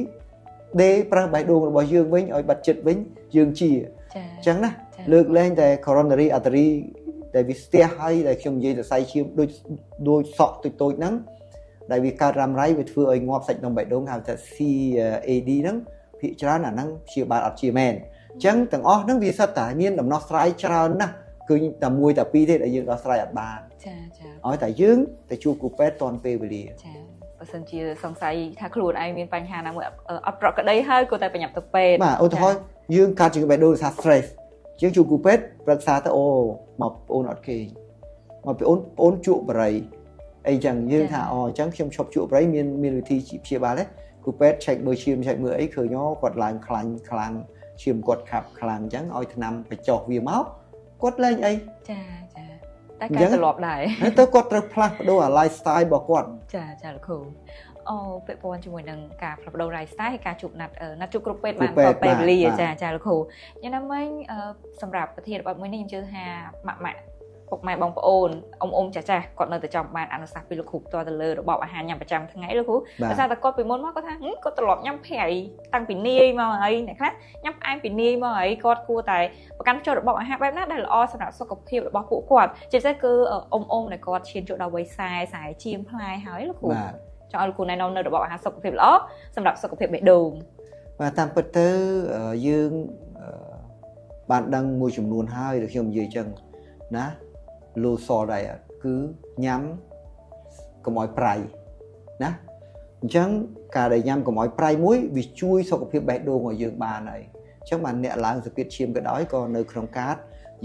[SPEAKER 1] ដេរប្រឹសបេះដូងរបស់យើងវិញឲ្យបិទជិតវិញយើងជា
[SPEAKER 2] ចា៎
[SPEAKER 1] អញ្ចឹងណាលើកលែងតែ coronary artery ដែលវាស្ទះហើយដែលខ្ញុំនិយាយសរសៃឈាមដូចសក់តូចៗហ្នឹងដែលវាកើតរ៉ាំរ៉ៃវាធ្វើឲ្យងាប់សាច់ដុំបេះដូងហៅថា CAD ហ្នឹងភាគច្រើនអាហ្នឹងព្យាបាលអត់ជាមែនអញ្ចឹងទាំងអស់ហ្នឹងវាសិតតែមានដំណោះស្រាយច្រើនណាស់គឺតែមួយតែពីរទេដែលយើងដោះស្រាយអត់បាន
[SPEAKER 2] ចា៎ចា៎
[SPEAKER 1] ឲ្យតែយើងទៅជួបគ្រូពេទ្យទាន់ពេលវេលា
[SPEAKER 2] ចា៎បើសិនជាសង្ស័យថាខ្លួនឯងមានបញ្ហាណាមួយអត់ប្រក្រតីហើយគួរតែបញ្ញាប់ទៅពេទ្យ
[SPEAKER 1] បាទឧទាហរណ៍យើងកើតជំងឺបេះដូងដោយសារ stress ជាងជួបគ្រូពេទ្យប្រឹក្សាទៅអូមកប្អូនអត់គេងមកប្អូនជក់បរិយអីចឹងយើងថាអូអញ្ចឹងខ្ញុំឈប់ជក់បរិយមានវិធីព្យាបាលទេគ្រូពេទ្យ check មើលឈាម check មើលអីឃើញគាត់ឡើងខ្លាញ់ខ្លាំងឈាមគាត់ខាប់ខ្លាំងអញ្ចឹងឲ្យថ្នាំបញ្ចុះវាមកគាត់លែងអី
[SPEAKER 2] ចា៎ចា៎តែការត្រឡប់ដែរ
[SPEAKER 1] ហើយទៅគាត់ត្រូវផ្លាស់ប្ដូរអា lifestyle របស់គាត់
[SPEAKER 2] ចាចាលោកគ្រូអូពាក់ព័ន្ធជាមួយនឹងការផ្លាស់ប្ដូរ lifestyle ហើយការជួបណាត់ជួបគ្រូពេទ្យបានទៅពេលវេលាចាលោកគ្រូយ៉ាងណាមិញសម្រាប់ប្រធានបទមួយនេះខ្ញុំជឿថាម៉ាក់ពុកម៉ែបងប្អូនអ៊ំចាស់គាត់នៅតែចង់បានអនុសាសន៍ពីលោកគ្រូផ្ទាល់ទៅលើរបបអាហារញ៉ាំប្រចាំថ្ងៃលោកគ្រូដោយសារតែគាត់ពីមុនមកគាត់ថាគាត់ត្រឡប់ញ៉ាំប្រៃតាំងពីនាយមកហើយអ្នកខ្លះញ៉ាំផ្អែមពីនាយមកហើយគាត់គួរតែប្រកាន់ចូលរបបអាហារបែបណាដែលល្អសម្រាប់សុខភាពរបស់ពួកគាត់ជាពិសេសគឺអ៊ំដែលគាត់ឈានចូលដល់វ័យ40ជាងផ្លែហើយលោកគ្រូ ចង់ឲ្យលោកគ្រូណែនាំនៅរបបអាហារសុខភាពល្អសម្រាប់សុខភាពបេះដូង
[SPEAKER 1] បាទតាមពិតទៅយើងបានដឹងមួយចំនួនហើយដែលខ្ញុំនិយាយចឹងណា low salt diet គឺញ៉ាំកុំឲ្យប្រៃណាអញ្ចឹងការដែលញ៉ាំកុំឲ្យប្រៃមួយវាជួយសុខភាពបេះដូងឲ្យយើងបានហើយអញ្ចឹងបានអ្នកឡើងសម្ពាធឈាមក៏ដោយក៏នៅក្នុងកាត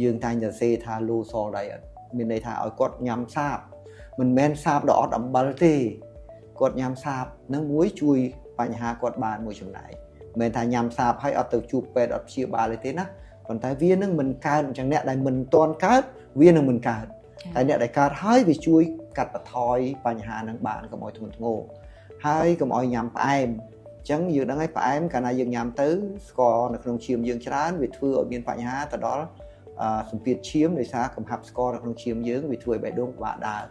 [SPEAKER 1] យើងតែងតែសេថា low salt diet មានន័យថាឲ្យគាត់ញ៉ាំសាបមិនមែនសាបដ៏អត់អំបិលទេគាត់ញ៉ាំសាបនឹងមួយជួយបញ្ហាគាត់បានមួយចំណែកមិនមែនថាញ៉ាំសាបហើយអត់ទៅជួបពេទ្យអត់ព្យាបាលទេណាប៉ុន្តែវានឹងមិនកើតអញ្ចឹងអ្នកដែលមិនទាន់កើតវានឹងមិនកើតតែអ្នកដែលកើតហើយវាជួយកាត់បន្ថយបញ្ហានឹងបានកុំឲ្យធ្ងន់ធ្ងរហើយកុំឲ្យញ៉ាំផ្អែមអញ្ចឹងយើងដឹងហើយផ្អែមកាលណាយើងញ៉ាំទៅស្ករនៅក្នុងឈាមយើងច្រើនវាធ្វើឲ្យមានបញ្ហាទៅដល់សម្ពាធឈាមដោយសារកំហាប់ស្ករនៅក្នុងឈាមយើងវាធ្វើឲ្យបេះដូងពិបាកដើរ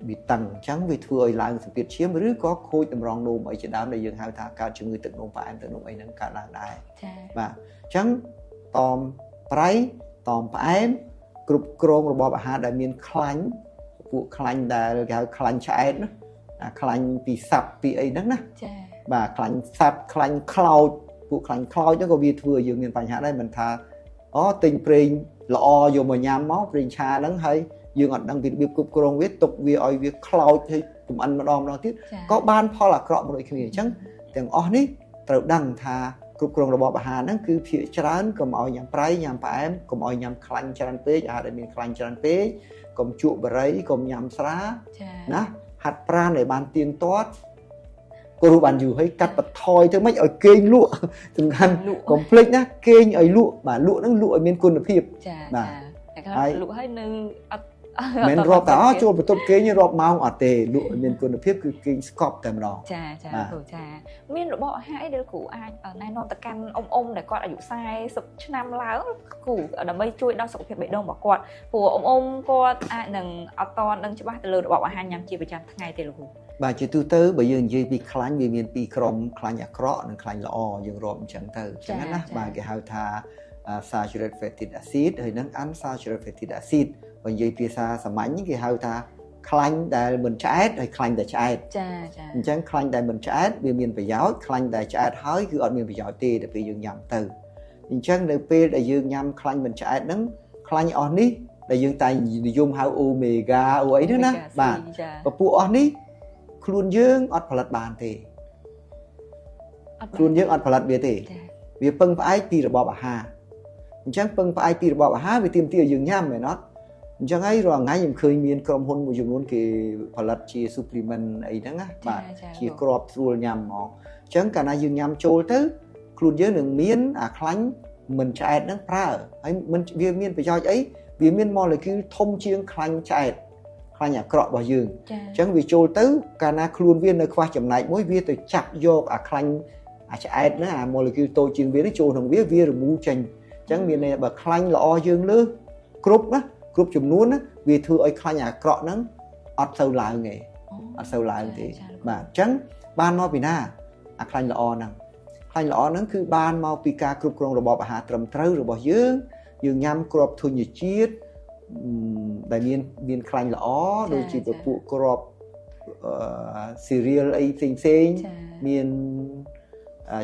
[SPEAKER 1] វាតឹងអញ្ចឹងវាធ្វើឲ្យឡើងសម្ពាធឈាមឬក៏ខូចតម្រងនោមអីជាដើមដែលយើងហៅថាកើតជំងឺទឹកនោមផ្អែមទឹកនោមអីហ្នឹងកើតឡើងដែរចា៎បាទអញ្ចឹងតមប្រៃតមផ្អែមគ្រប់គ្រងរបបអាហារដែលមានខ្លាញ់ពួកខ្លាញ់ដែលគេហៅខ្លាញ់ឆ្អែតណាខ្លាញ់ពីសាប់ពីអីហ្នឹងណាចា៎បាទខ្លាញ់សាប់ខ្លាញ់ខ្លោចពួកខ្លាញ់ខ្លោចហ្នឹងក៏វាធ្វើឲ្យយើងមានបញ្ហាដែរមិនថាអូទិញប្រេងល្អយកមកញ៉ាំមកប្រេងឆាហ្នឹងហើយយើងអត់ដឹងពីរបៀបគ្រប់គ្រងវាទុកវាឲ្យវាខ្លោចហើយចំអិនម្ដងទៀតក៏បានផលអាក្រក់មួយដូចគ្នាអញ្ចឹងទាំងអស់នេះត្រូវដឹងថាគ្រប់គ្រងរបបអាហារហ្នឹងគឺភាគច្រើនកុំឲ្យញ៉ាំប្រៃញ៉ាំផ្អែមកុំឲ្យញ៉ាំខ្លាញ់ច្រើនពេកអាហារដែលមានខ្លាញ់ច្រើនពេកកុំជក់បរិយកុំញ៉ាំស្រាណាហាត់ប្រាណឲ្យបានទៀងទាត់គោរពបានយូរហើយកាត់បន្ថយទៅមិនឲ្យគេងលក់សំខាន់កុំភ្លេចណាគេងឲ្យលក់បាទលក់ហ្នឹងលក់ឲ្យមានគុណភាព
[SPEAKER 2] ចាបាទតែលក់ឲ្យនៅអត់
[SPEAKER 1] មិនរាប់តែចូលបន្ទប់គេងរាប់ម៉ោងអត់ទេលក់ឲ្យមានគុណភាពគឺគេងស្កប់តែម្ដង
[SPEAKER 2] ចាគ្រូចាមានរបបអាហារអីដែលគ្រូអាចណែនាំទៅកាន់អ៊ំដែលគាត់អាយុ40ឆ្នាំឡើងគ្រូដើម្បីជួយដល់សុខភាពបេះដូងរបស់គាត់ព្រោះអ៊ំគាត់អាចនឹងអត់តន់ដឹងច្បាស់ទៅលើរបបអាហារញ៉ាំជាប្រចាំថ្ងៃទេលោកគ្រូ
[SPEAKER 1] បាទជាទូទៅបើយើងនិយាយពីខ្លាញ់វាមានពីរក្រុមខ្លាញ់អាក្រក់និងខ្លាញ់ល្អយើងរាប់អញ្ចឹងទៅអញ្ចឹងណាបាទគេហៅថា saturated fatty acid ហើយនិង unsaturated fatty acid បើនិយាយភាសាសាមញ្ញគេហៅថាខ្លាញ់ដែលមិនឆ្អែតហើយខ្លាញ់ដែលឆ្អែត
[SPEAKER 2] ចា
[SPEAKER 1] អញ្ចឹងខ្លាញ់ដែលមិនឆ្អែតវាមានប្រយោជន៍ខ្លាញ់ដែលឆ្អែតហើយគឺអត់មានប្រយោជន៍ទេដល់ពេលយើងញ៉ាំទៅអញ្ចឹងនៅពេលដែលយើងញ៉ាំខ្លាញ់មិនឆ្អែតហ្នឹងខ្លាញ់អស់នេះដែលយើងតែនិយមហៅ omega អូអីហ្នឹងណាបាទពពួកអស់នេះខ្លួនយើងអត់ផលិតបានទេ luôn dương ọt phật về thì vì phân phải pi rồi bỏ hà chẳng phân phải pi rồi bỏ hà vì tìm tiêu dương nhám mày nó chẳng ấy rồi ngay em khơi miên cầm hôn một dùng luôn cái phật chỉ supplement ấy đó á bà chỉ crop rồi nhám mỏ chẳng cả na dương nhám trôi tới luôn dương đừng miên khánh mình chạy nó ra ấy mình vì miên phải cho ấy vì miên mò là cứ thông chiên khánh chạy khánh nhà cọ vào giường chẳng vì trôi tới cả na luôn viên nơi khoa chậm này mỗi viên từ chặt vô khánh chạy nó mò là cứ tôi chiên viên nó trôi thằng viên rồi mua chành chẳng miên này bà khánh là o dương lư group á group chùm nuốn á vì thưa ấy khánh nhà cọ nó ọt sâu lại nghề ọt sâu lại thì bà chẳng ban nó vì na khánh là o nè khánh là o nó cứ ban mau pika group trong rồi bỏ bà hà trầm trâu rồi bỏ dương dương nhâm crop thôi như chiết đại miền khánh là ó đôi chỉ được phụ crop cereal ấy xinh miền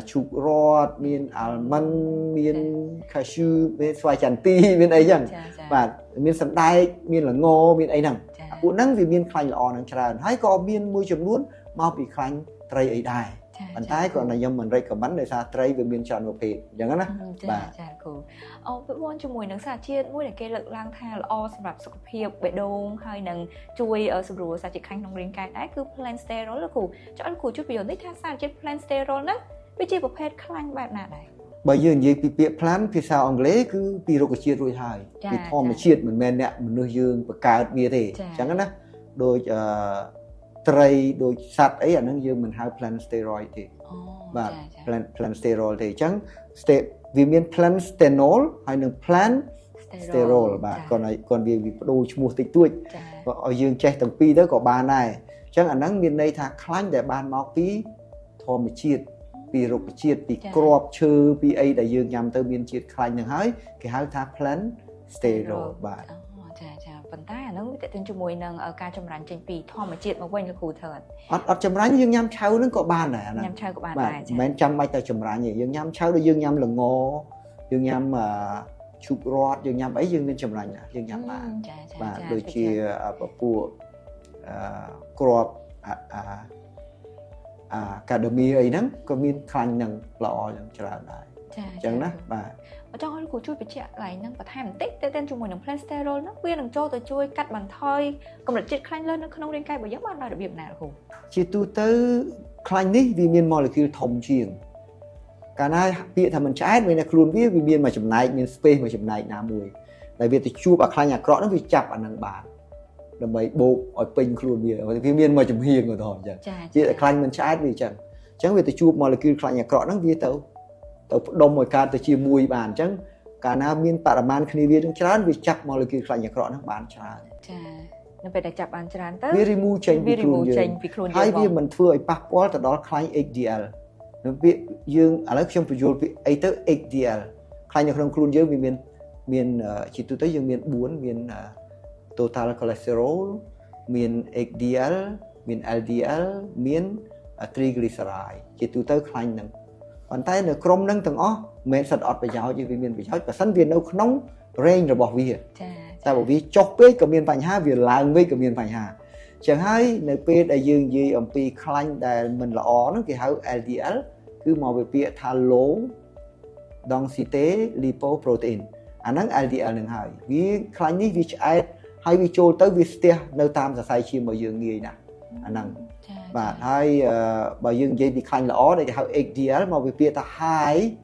[SPEAKER 1] chụp rọt miền almond miền cashew miền xoài chản ti miền ấy chẳng và miền sắn đai miền là ngô miền ấy nằng phụ năng vì miền khánh là ó nằng tràn hay có miền môi trường luôn mau bị khánh tray ấy đài anh thấy còn là dân mình rây cầm bánh để xa tray về miền tròn một phê chẳng á bà
[SPEAKER 2] với bọn cho mùi nâng xa chiết mùi này kê lực lang thang là o sầm rạp sọc hiệp bệ đôn hay nâng chui ở sầm rùa xa chỉ khanh nông riêng cái đấy cứ plan sterol là cụ cho anh cụ chút bây giờ thích thang xa chết plan sterol đó với chi một pet khanh bạn nào này
[SPEAKER 1] bây giờ như bị plan phía sau anh lấy cứ bị rô chiết rồi thay bị thò mà chiết mình men nè mình nuôi dương và cao bia thì chẳng á đôi tray đôi sắt ấy nó dương mình hai plan steroid thì và plan steroid thì chẳng vì miền plan stenol hay nâng plan sterol và còn vì đôi mua tích tuổi và ở dương che tầng pi đó có ba này chẳng anh nắng miền đây thà khánh để ban máu pi thò mà chiết pi rục chiết pi crop chư pi ấy đại dương nhằm tới miền chiết khánh nhàng hái cái hái thà plan sterol và
[SPEAKER 2] phần tay nó tại tên chung mùi nâng ở ca trong rắn trên pì thò mà chiết mà quên là cụ thật
[SPEAKER 1] ở trong rắn dương nhâm trâu nó có ban này
[SPEAKER 2] nhâm trâu có ban này
[SPEAKER 1] mấy trăm mấy tay trong rắn gì dương nhâm trâu dương nhâm là ngô dương nhâm mà chụp rọt dương nhâm ấy dương lên trong rắn dương nhâm và đôi khi ở bộ crop academy ấy nắng có miên khăn nâng lọ cho là chẳng đó và
[SPEAKER 2] ở trong anh cụ chui bị chẹt lại nâng và thay một tích tên chung mùi nâng plan sterol nó viên nâng cho tới chui cắt bằng thoi còn là chết khanh lên nó không riêng cay bởi giống bao nào được điểm nào cụ
[SPEAKER 1] chỉ tu tới khanh đi vì miền mò là kêu thòng chiềng cả na bị thằng mình trái mình là luôn biết vì miền mà chấm này miền space mà chấm này nam mùi tại vì từ chua bạc khanh nhà cọ nó bị chập ở nâng bàn là mấy bộ ở pin luôn bia vì miền mà chấm hiền rồi thôi chẳng chỉ là khanh mình trái vì chẳng vì từ chua mò là kêu khanh nhà cọ nó vì tao đông một ca từ chia mùi bàn chẳng cả na miền Paraman khi viên trong trán vì chặt mà là kia lại nhà cọ nó bàn trán
[SPEAKER 2] nó phải đặt chặt bàn trán tới
[SPEAKER 1] vì remove chain vì khuôn hai vì mình thưa bác quá từ đó khai HDL nó bị dương ở đây trong video bị ấy tới HDL khai nhà khuôn dương vì miền chỉ tôi tới dương miền 4 miền total cholesterol miền HDL miền LDL miền triglyceride chỉ tôi tới khai nâng bàn tay nó krom nâng từng ó mẹ sạch ọt phải giáo chứ vì miền phải giáo và sẵn viên đâu nóng range rồi bỏ vi ta bảo vi chọc bế cả miền phải ha vì làng với cả miền phải ha chẳng hay nơi bế đại dương gì ở pi khanh đại mình là ó nó cái hậu LDL cứ mò về bia tha lố densité lipoprotein anh năng LDL đừng hỏi vì khanh ní vì ai hay vì trôi tới vì stia nơi tam sẽ sai chim ở dương nghề nè anh năng và hai bảo dương dây bị khanh là ó để hậu HDL mà về bia ta hai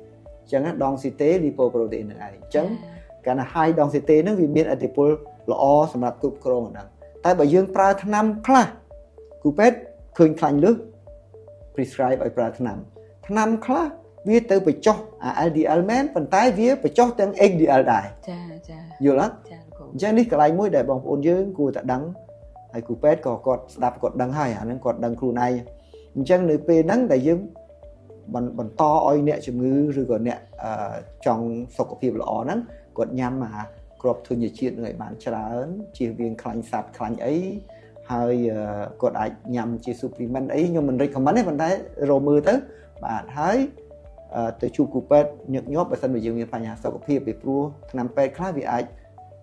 [SPEAKER 1] chẳng hạn densité lipoprotein này chẳng cả là hai densité nó vì miền adipol là ó sầm rạp cục chrome nè tại bảo dương pra tháng năm khla cupet khơi khanh nước prescribe ở pra tháng năm khla viết tới bị cho LDL men phần tay viết bị cho tiếng HDL đại nhiều lắm chẳng đi cái này mới để bằng ôn dương của ta đắng hay cupet có cột đạp cột đắng hay nên cột đắng kêu này chẳng nơi pe nắng đại dương bằng to oi nè chừng ngư rồi còn nè trong sọc phim lọ nắng cột nhám mà crop thôi nhiều chuyện người bạn trán chỉ viên khăn sạch khăn ấy hay cột ai nhằm chỉ supplement ấy nhưng mình recommend ấy mình thấy rồi mưa tới bạn thấy từ chu cupet nhược nhóp bởi sân về dương phải nhà sọc phim bị pro năm pet khác vì ai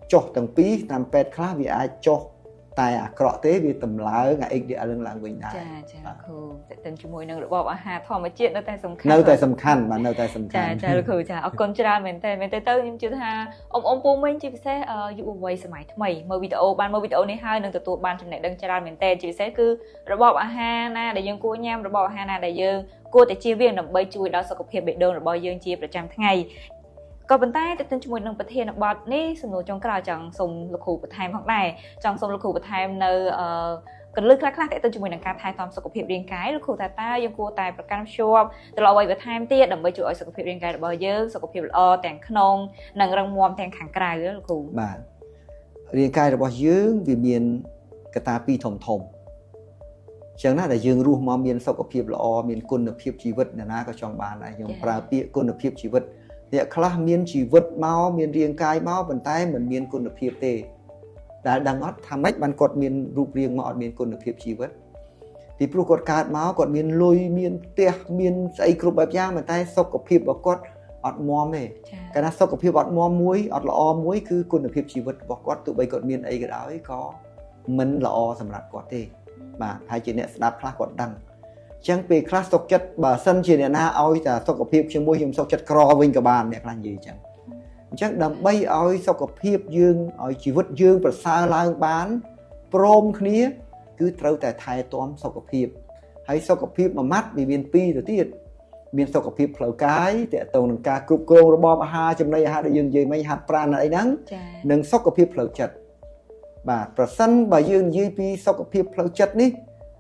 [SPEAKER 1] cho tầng pí năm pet khác vì ai cho តែអាក្រក់ទេវាតម្លើងអា HDL នឹងឡើងវិញដែរ
[SPEAKER 2] ចាគ្រូតែទៅជាមួយនឹងរបបអាហារធម្មជាតិនៅតែសំខាន់
[SPEAKER 1] នៅតែសំខាន់បាទនៅតែសំខាន់
[SPEAKER 2] ចាលោកគ្រូចាអរគុណច្រើនមែនតើខ្ញុំជឿថាអ៊ំពូមីងជាពិសេសយុវវ័យសម័យថ្មីមើលវីដេអូនេះហើយនឹងទទួលបានចំណេះដឹងច្រើនមែនតើជាពិសេសគឺរបបអាហារណាដែលយើងគួរញ៉ាំរបបអាហារណាដែលយើងគួរតែជៀសវាងដើម្បីជួយដល់សុខភាពបេះដូងរបស់យើងជាប្រចាំថ្ងៃក៏ប៉ុន្តែទៅជាមួយនឹងប្រធានបទនេះសំណួរចុងក្រោយចង់សូមលោកគ្រូបន្ថែមផងដែរចង់សូមលោកគ្រូបន្ថែមនៅកលឹះខ្លះៗទៅជាមួយនឹងការថែទាំសុខភាពរាងកាយលោកគ្រូថាតើយើងគួរតែប្រកាន់ខ្ជាប់ទៅអ្វីបន្ថែមទៀតដើម្បីជួយឲ្យសុខភាពរាងកាយរបស់យើងសុខភាពល្អទាំងក្នុងនិងរឹងមាំទាំងខាងក្រៅលោកគ្រូ
[SPEAKER 1] បាទរាងកាយរបស់យើងវាមានកត្តាពីរធំអញ្ចឹងណាដែលយើងរស់មកមានសុខភាពល្អមានគុណភាពជីវិតអ្នកណាក៏ចង់បានដែរខ្ញុំប្រើពាក្យគុណភាពជីវិតអ្នកខ្លះមានជីវិតមកមានរាងកាយមកប៉ុន្តែមិនមានគុណភាពទេដែលដឹងអត់ថាម៉េចបានគាត់មានរូបរាងមកអត់មានគុណភាពជីវិតពីព្រោះគាត់កើតមកគាត់មានលុយមានផ្ទះមានស្អីគ្រប់បែបយ៉ាងប៉ុន្តែសុខភាពរបស់គាត់អត់មាំទេកាលណាសុខភាពអត់មាំមួយអត់ល្អមួយគឺគុណភាពជីវិតរបស់គាត់ទោះបីគាត់មានអីក៏ដោយក៏មិនល្អសម្រាប់គាត់ទេបាទហើយជាអ្នកស្ដាប់ខ្លះគាត់ដឹងអញ្ចឹងពេលខ្លះសុខចិត្តបើសិនជាអ្នកណាឲ្យតែសុខភាពជាមួយខ្ញុំសុខចិត្តក្រវិញក៏បានអ្នកខ្លះនិយាយអញ្ចឹងដើម្បីឲ្យសុខភាពយើងឲ្យជីវិតយើងប្រសើរឡើងបានព្រមគ្នាគឺត្រូវតែថែទាំសុខភាពហើយសុខភាពមួយម៉ាត់វាមានពីរទៅទៀតមានសុខភាពផ្លូវកាយតកតងនឹងការគ្រប់គ្រងរបបអាហារចំណីអាហារដែលយើងនិយាយមិញហាត់ប្រាណអីហ្នឹងនិងសុខភាពផ្លូវចិត្តបាទប្រសិនបើយើងនិយាយពីសុខភាពផ្លូវចិត្តនេះ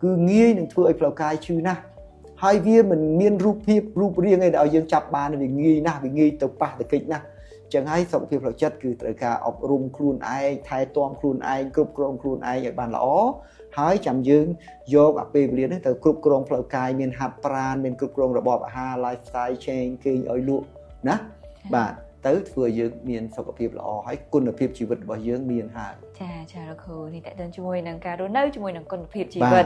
[SPEAKER 1] គឺងាយនឹងធ្វើឲ្យផ្លូវកាយឈឺណាស់ហើយវាមិនមានរូបរាងអីដែលឲ្យយើងចាប់បានវាងាយណាស់វាងាយទៅប៉ះទៅកិច្ចណាស់ចឹងហើយសុខភាពផ្លូវចិត្តគឺត្រូវការអប់រំខ្លួនឯងថែទាំខ្លួនឯងគ្រប់គ្រងខ្លួនឯងឲ្យបានល្អហើយចាំយើងយកអាពេលវេលានេះទៅគ្រប់គ្រងផ្លូវកាយមានហាត់ប្រាណមានគ្រប់គ្រងរបបអាហារ lifestyle change គេងឲ្យលក់ណាបាទទៅធ្វើឲ្យយើងមានសុខភាពល្អហើយគុណភាពជីវិតរបស់យើងមានហើយ
[SPEAKER 2] ចាលោកគ្រូនេះតើទៅជាមួយនឹងការរស់នៅជាមួយនឹងគុណភាពជីវិត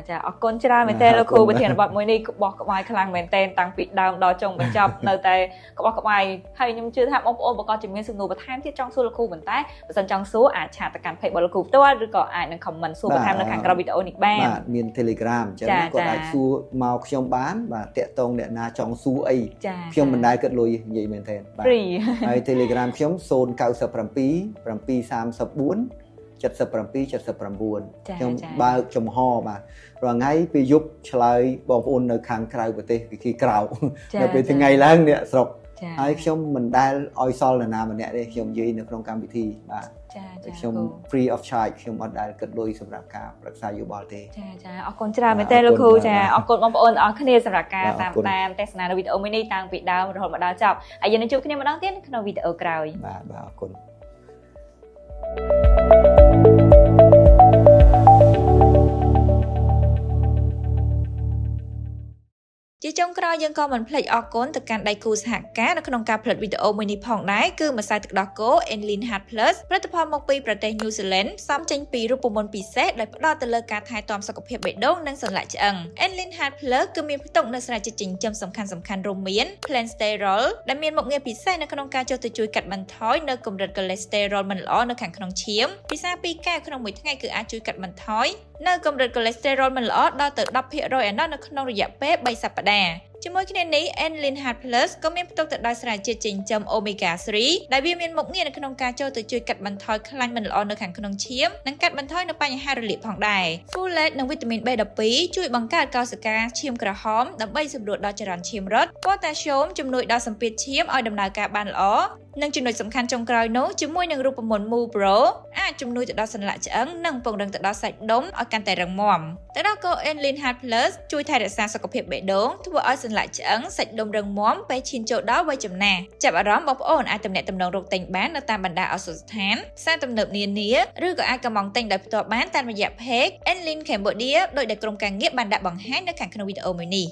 [SPEAKER 2] ចាអរគុណច្រើនមែនតើលោកគ្រូប្រធានបទមួយនេះក្បោះក្បាយខ្លាំងមែនតើតាំងពីដើមដល់ចុងបញ្ចប់នៅតែក្បោះក្បាយហើយខ្ញុំជឿថាបងប្អូនប្រកបជាមានសំណួរបន្ថែមទៀតចង់សួរលោកគ្រូប៉ុន្តែបើសិនចង់សួរអាចឆាតទៅកាន់ page របស់លោកគ្រូផ្ទាល់ឬក៏អាចនឹង comment សួរបន្ថែមនៅខាងក្រោមវីដេអូនេះបាន
[SPEAKER 1] បាទមាន Telegram អញ្ចឹងគាត់អាចសួរមកខ្ញុំបានបាទតាក់ទងអ្នកណាចង់សួរអីខ្ញុំមិនដែលគិតលុយនិយាយមែនទេបាទហើយ Telegram ខ្ញុំ 097 734 7779ខ្ញុំបើកចំហបាទរាល់ថ្ងៃពេលយប់ឆ្លើយបងប្អូននៅខាងក្រៅប្រទេសវិធីក្រៅនៅពេលថ្ងៃឡើងអ្នកស្រុកហើយខ្ញុំមិនដែលឲ្យសល់នរណាម្នាក់ទេខ្ញុំនិយាយនៅក្នុងកម្មវិធីបាទខ្ញុំ free of charge ខ្ញុំអត់ដែលគិតលុយសម្រាប់ការប្រឹក្សាយោបល់ទេ
[SPEAKER 2] ចាអរគុណច្រើនមែនតើលោកគ្រូចាអរគុណបងប្អូនទាំងអស់គ្នាសម្រាប់ការតាមទស្សនានៅវីដេអូមួយនេះតាំងពីដើមរហូតមកដល់ចប់ហើយយើងនឹងជួបគ្នាម្ដងទៀតនៅក្នុងវីដេអូក្រោយ
[SPEAKER 1] បាទអរគុណ
[SPEAKER 2] ជាចុងក្រោយយើងក៏មិនភ្លេចអរគុណទៅកាន់ដៃគូសហការនៅក្នុងការផលិតវីដេអូមួយនេះផងដែរគឺម្សៅទឹកដោះគោ Enlin Heart Plus ផលិតផលមកពីប្រទេស New Zealand ផ្សំចេញពីរូបមន្តពិសេសដែលផ្ដោតទៅលើការថែទាំសុខភាពបេះដូងនិងសន្លាក់ឆ្អឹង Enlin Heart Plus គឺមានផ្ទុកនូវសារជាតិចិញ្ចឹមសំខាន់ៗរួមមាន Cholesterol ដែលមានមុខងារពិសេសនៅក្នុងការចុះទៅជួយកាត់បន្ថយនៅកម្រិត Cholesterol មិនល្អនៅខាងក្នុងឈាមពិសា2កែវក្នុងមួយថ្ងៃគឺអាចជួយកាត់បន្ថយនៅកម្រិត cholesterol មិនល្អដល់ទៅ 10% ឯណោះនៅក្នុងរយៈពេល3សប្តាហ៍ជាមួយគ្នានេះ Enlin Heart Plus ក៏មានផ្ទុកទៅដោយសារជាតិចិញ្ចឹម Omega 3ដែលវាមានមុខងារនៅក្នុងការចូលទៅជួយកាត់បន្ថយខ្លាញ់មិនល្អនៅខាងក្នុងឈាមនិងកាត់បន្ថយនៅបញ្ហារលាកផងដែរ Folate និងវីតាមីន B12 ជួយបង្កើតកោសិកាឈាមក្រហមដើម្បីសម្រួលដល់ចរន្តឈាមរត់ Potassium ជំនួយដល់សម្ពាធឈាមឲ្យដំណើរការបានល្អនិងចំណុចសំខាន់ចុងក្រោយនោះជាមួយនឹងរូបមន្ត Move Pro អាចជំនួយទៅដល់សន្លាក់ឆ្អឹងនិងពង្រឹងទៅដល់សាច់ដុំឲ្យកាន់តែរឹងមាំទឹកដោះគោ Enlin Heart Plus ជួយថែរក្សាសុខភាពបេះដូងធ្វើឲ្យសន្លាក់ឆ្អឹងសាច់ដុំរឹងមាំពេលឈានចូលដល់វ័យចំណាស់ចាប់អារម្មណ៍បងប្អូនអាចទំនាក់ទំនងរកទិញបាននៅតាមបណ្ដាឱសថស្ថានផ្សារទំនើបនានាឬក៏អាចកម្មង់ទិញដោយផ្ទាល់បានតាមរយៈ Page Enlin Cambodia ដោយដែលក្រុមការងារបានដាក់បង្ហាញនៅខាងក្នុងវីដេអូមួយនេះ